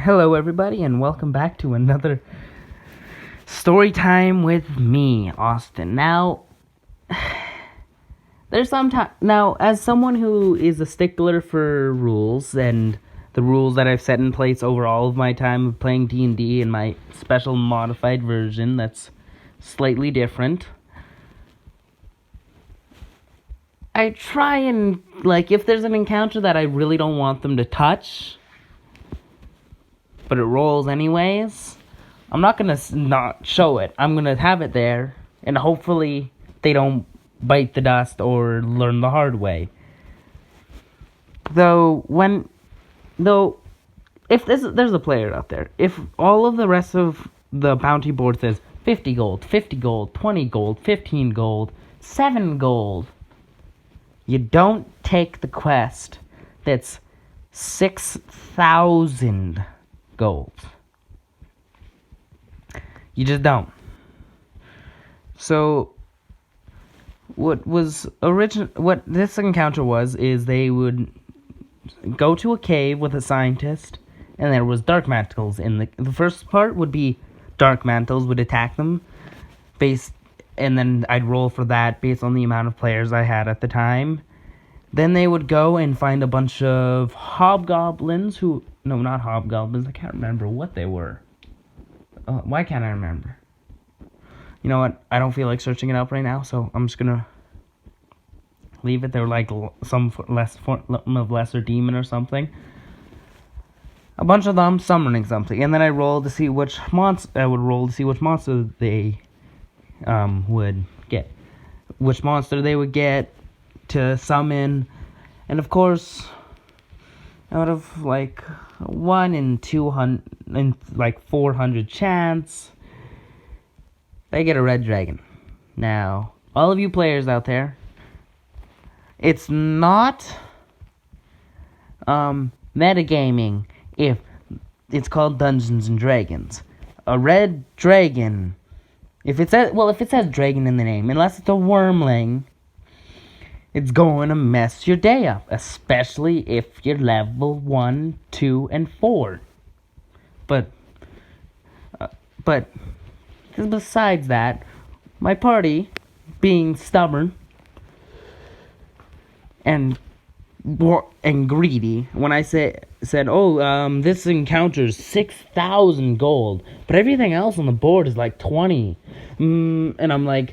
Hello, everybody, and welcome back to another story time with me, Austin. Now, as someone who is a stickler for rules and the rules that I've set in place over all of my time of playing D&D in my special modified version that's slightly different, I try and, if there's an encounter that I really don't want them to touch, but it rolls anyways, I'm not going to not show it. I'm going to have it there, and hopefully they don't bite the dust or learn the hard way. If there's a player out there, if all of the rest of the bounty board says 50 gold, 50 gold, 20 gold, 15 gold, 7 gold, you don't take the quest that's 6,000 gold. You just don't. So, what this encounter is they would go to a cave with a scientist, and there was dark mantles in the first part would be dark mantles would attack them, and then I'd roll for that based on the amount of players I had at the time. Then they would go and find a bunch of hobgoblins not hobgoblins, I can't remember what they were. Why can't I remember? You know what, I don't feel like searching it up right now, so I'm just gonna leave it. They were like some form of lesser demon or something. A bunch of them summoning something, and then I rolled to see which monster they would get, which monster they would get to summon, and of course, out of 1 in 200 and 400 chance, they get a red dragon. Now, all of you players out there, it's not metagaming if it's called Dungeons and Dragons. A red dragon, if it says dragon in the name, unless it's a wormling, it's going to mess your day up, especially if you're level 1, 2, and 4. But besides that, my party, being stubborn and greedy, when I said, this encounters 6,000 gold, but everything else on the board is 20, and I'm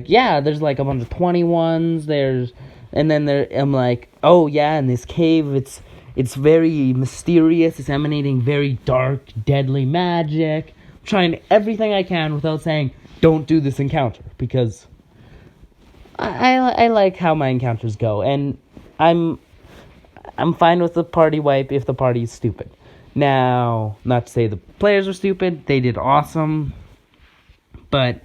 yeah, there's a bunch of 21s, I'm oh yeah, in this cave, it's very mysterious, it's emanating very dark, deadly magic. I'm trying everything I can without saying, don't do this encounter, because I like how my encounters go, and I'm fine with the party wipe if the party is stupid. Now, not to say the players are stupid, they did awesome, but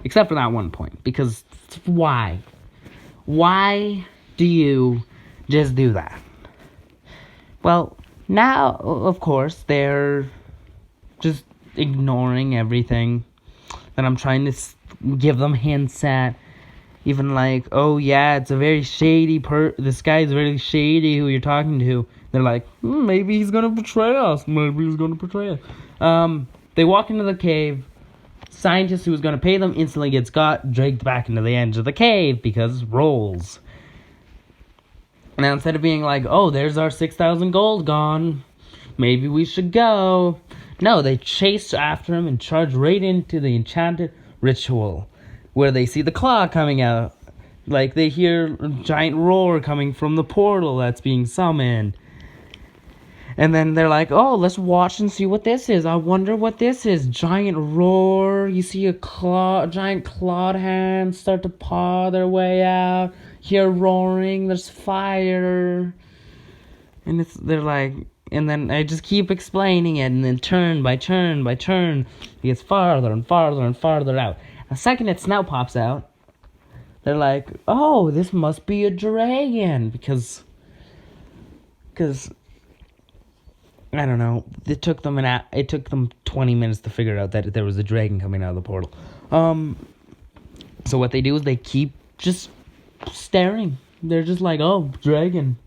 except for that one point, because why? Why do you just do that? Well, now, of course, they're just ignoring everything that I'm trying to give them hints at. Even oh yeah, it's a very shady this guy is very shady who you're talking to. They're maybe he's gonna betray us. They walk into the cave. Scientist who was going to pay them instantly gets dragged back into the edge of the cave because rolls. Now, instead of being there's our 6,000 gold gone, maybe we should go. No, they chase after him and charge right into the enchanted ritual, where they see the claw coming out. They hear a giant roar coming from the portal that's being summoned. And then they're let's watch and see what this is. I wonder what this is. Giant roar. You see a giant clawed hand start to paw their way out. Hear roaring. There's fire. And and then I just keep explaining it. And then turn by turn by turn, it gets farther and farther and farther out. The second its snout pops out, they're oh, this must be a dragon. Because I don't know. It took them 20 minutes to figure out that there was a dragon coming out of the portal. So what they do is they keep just staring. They're just oh, dragon.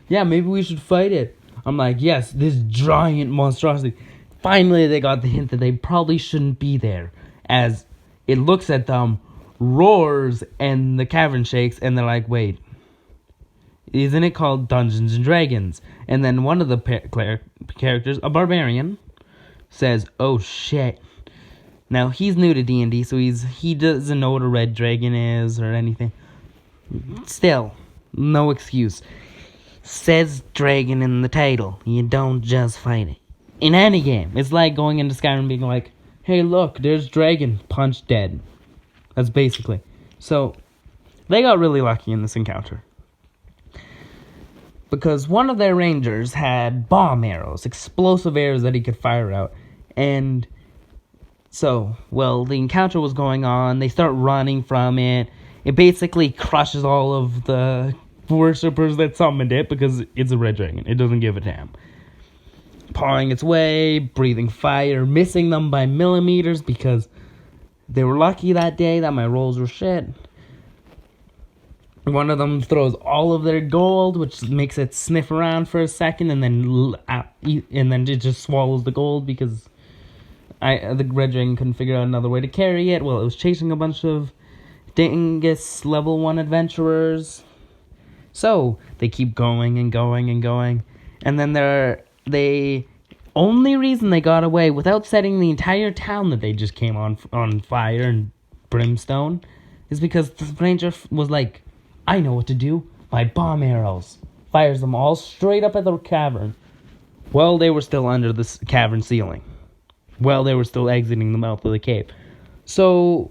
Yeah, maybe we should fight it. I'm like, yes, this giant monstrosity. Finally, they got the hint that they probably shouldn't be there, as it looks at them, roars, and the cavern shakes, and they're like, wait, isn't it called Dungeons and Dragons? And then one of the characters, a barbarian, says, oh shit. Now, he's new to D&D, so he doesn't know what a red dragon is or anything. Still, no excuse. Says dragon in the title. You don't just fight it. In any game, it's like going into Skyrim being like, hey, look, there's dragon, punch dead. That's basically. So, they got really lucky in this encounter. Because one of their rangers had bomb arrows, explosive arrows that he could fire out. And so, well, the encounter was going on. They start running from it. It basically crushes all of the worshippers that summoned it because it's a red dragon. It doesn't give a damn. Pawing its way, breathing fire, missing them by millimeters because they were lucky that day that my rolls were shit. One of them throws all of their gold, which makes it sniff around for a second, and then it just swallows the gold because the red dragon couldn't figure out another way to carry it. Well, it was chasing a bunch of Dingus level 1 adventurers. So they keep going and going and going, and then the only reason they got away without setting the entire town that they just came on fire and brimstone is because the ranger was like, I know what to do. My bomb arrows. Fires them all straight up at the cavern. Well, they were still under the cavern ceiling. Well, they were still exiting the mouth of the cave. So,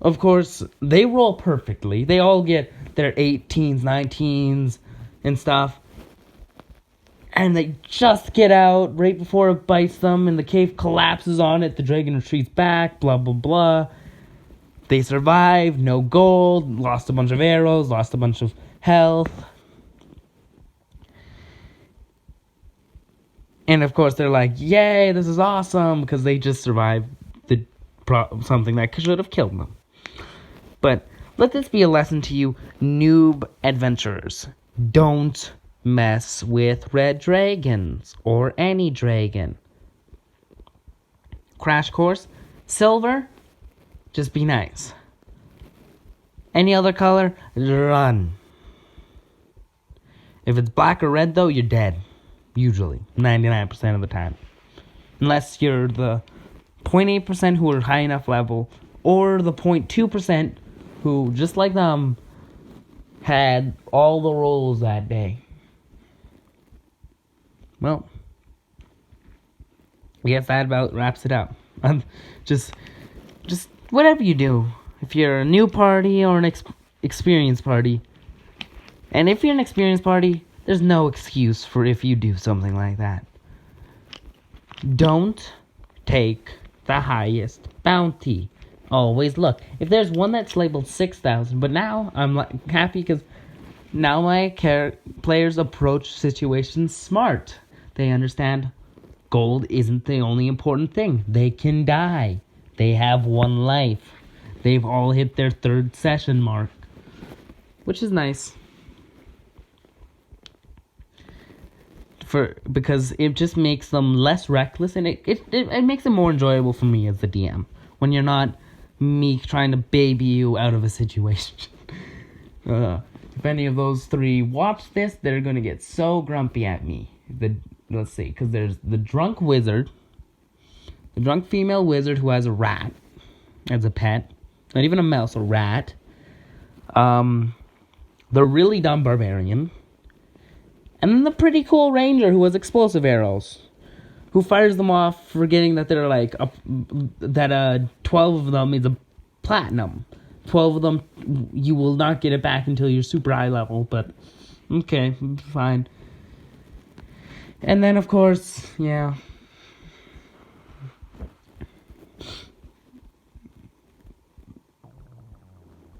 of course, they roll perfectly. They all get their 18s, 19s, and stuff. And they just get out right before it bites them, and the cave collapses on it. The dragon retreats back, blah, blah, blah. They survived, no gold, lost a bunch of arrows, lost a bunch of health. And of course, they're like, yay, this is awesome, because they just survived something that should have killed them. But let this be a lesson to you, noob adventurers. Don't mess with red dragons, or any dragon. Crash course, silver, just be nice. Any other color, run. If it's black or red, though, you're dead. Usually, 99% of the time. Unless you're the 0.8% who are high enough level, or the 0.2% who, just like them, had all the rolls that day. Well, I guess that about wraps it up. Just whatever you do. If you're a new party or an experienced party. And if you're an experienced party, there's no excuse for if you do something like that. Don't take the highest bounty. Always look. If there's one that's labeled 6,000, but now I'm happy because now my players approach situations smart. They understand gold isn't the only important thing. They can die. They have one life. They've all hit their 3rd session mark, which is nice. Because it just makes them less reckless, and it makes it more enjoyable for me as the DM when you're not me trying to baby you out of a situation. If any of those 3 watch this, they're gonna get so grumpy at me. Let's see, because there's the drunk wizard, the drunk female wizard who has a rat as a pet, not even a mouse, a rat. The really dumb barbarian. And then the pretty cool ranger who has explosive arrows, who fires them off forgetting that they're like, 12 of them is a platinum. 12 of them, you will not get it back until you're super high level, but okay, fine. And then, of course, yeah.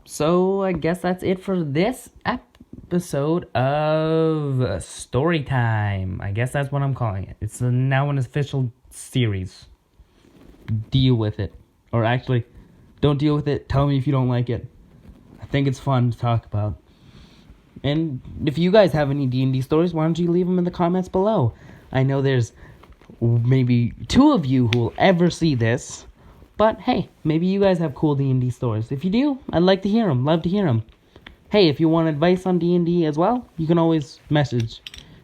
So, I guess that's it for this episode of Story Time. I guess that's what I'm calling it. It's now an official series. Deal with it. Or actually, don't deal with it. Tell me if you don't like it. I think it's fun to talk about. And if you guys have any D&D stories, why don't you leave them in the comments below? I know there's maybe 2 of you who will ever see this, but hey, maybe you guys have cool D&D stories. If you do, I'd like to hear them. Love to hear them. Hey, if you want advice on D&D as well, you can always message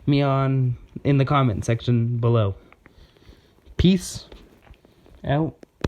me in the comment section below. Peace out.